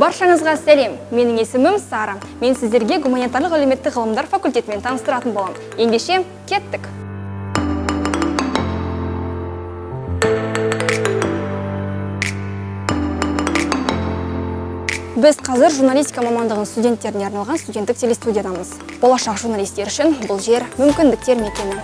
Баршаңызға сәлем. Менің есімім Сара. Мен сіздерге гуманитарлық әлеуметтік ғылымдар факультетімен таныстыратын болам. Ендеше, кеттік. Біз қазір журналистика мамандығын студенттеріне арналған студенттік телестудиядамыз. Болашақ журналистер үшін бұл жер мүмкіндіктер мекені.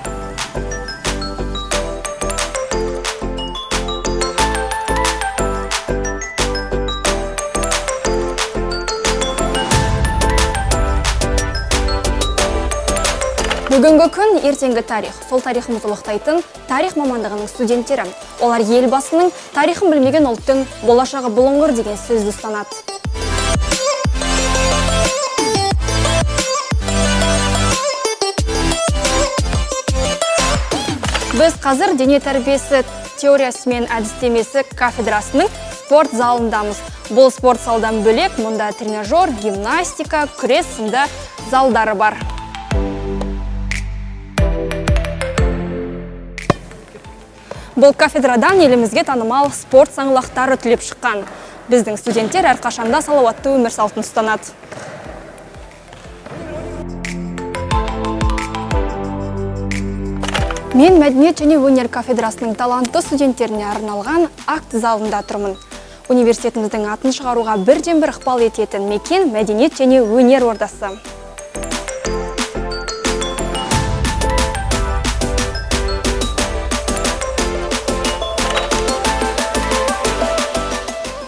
Бүгінгі күн ертеңгі тарих. Сол тарихымызды ұлықтайтын тарих мамандығының студенттері. Олар елбасының тарихын білмеген ұлттың болашағы бұлыңғыр деген сөзді ұстанады. Біз қазір дене тәрбиесі теориясы мен әдістемесі кафедрасының спорт залындамыз. Бұл спорт залдан бөлек, мұнда тренажер, гимнастика, күрес сынды залдары бар. Бұл кафедрадан елімізге танымал спорт саңлақтары түлеп шыққан. Біздің студенттер әрқашанда салауатты өмір салтын ұстанады. Мен мәдениет және өнер кафедрасының талантты студенттеріне арналған акт залында тұрмын. Университетіміздің атын шығаруға бірден-бір ықпал ететін мекен мәдениет және өнер ордасы.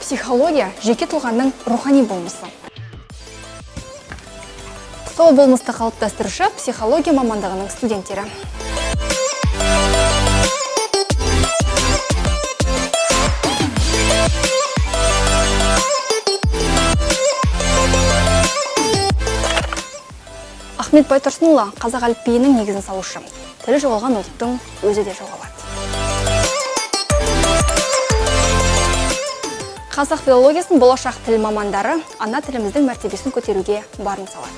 Психология жеке тұлғаның рухани болмысы. Сол болмысты қалыптастырушы психология мамандығының студенттері. Ахмет Байтұрсынұлы қазақ әліпбиінің негізін салушы. Тілі жоғалған ұлттың өзі де жоғалады. Қазақ филологиясын болашақ тіл мамандары ана тіліміздің мәртебесін көтеруге барын салады.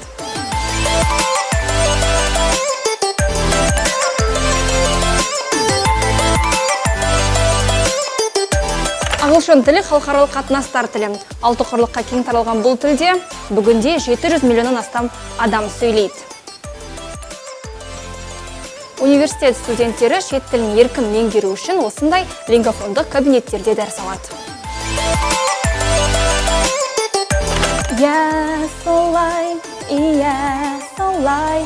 Ағылшын тілі халықаралық қатынастар тілі. Алты құрлыққа кең таралған бұл тілде бүгінде 700 миллионнан астам адам сөйлейді. Университет студенттері шет тілін еркін меңгеру үшін осындай лингофондық кабинеттерде дәріс алады. Солай.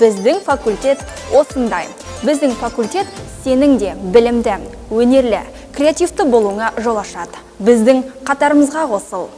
Біздің факультет осындай. Біздің факультет сенің де білімді, өнерлі, креативті болуыңа жол ашады. Біздің қатарымызға қосыл.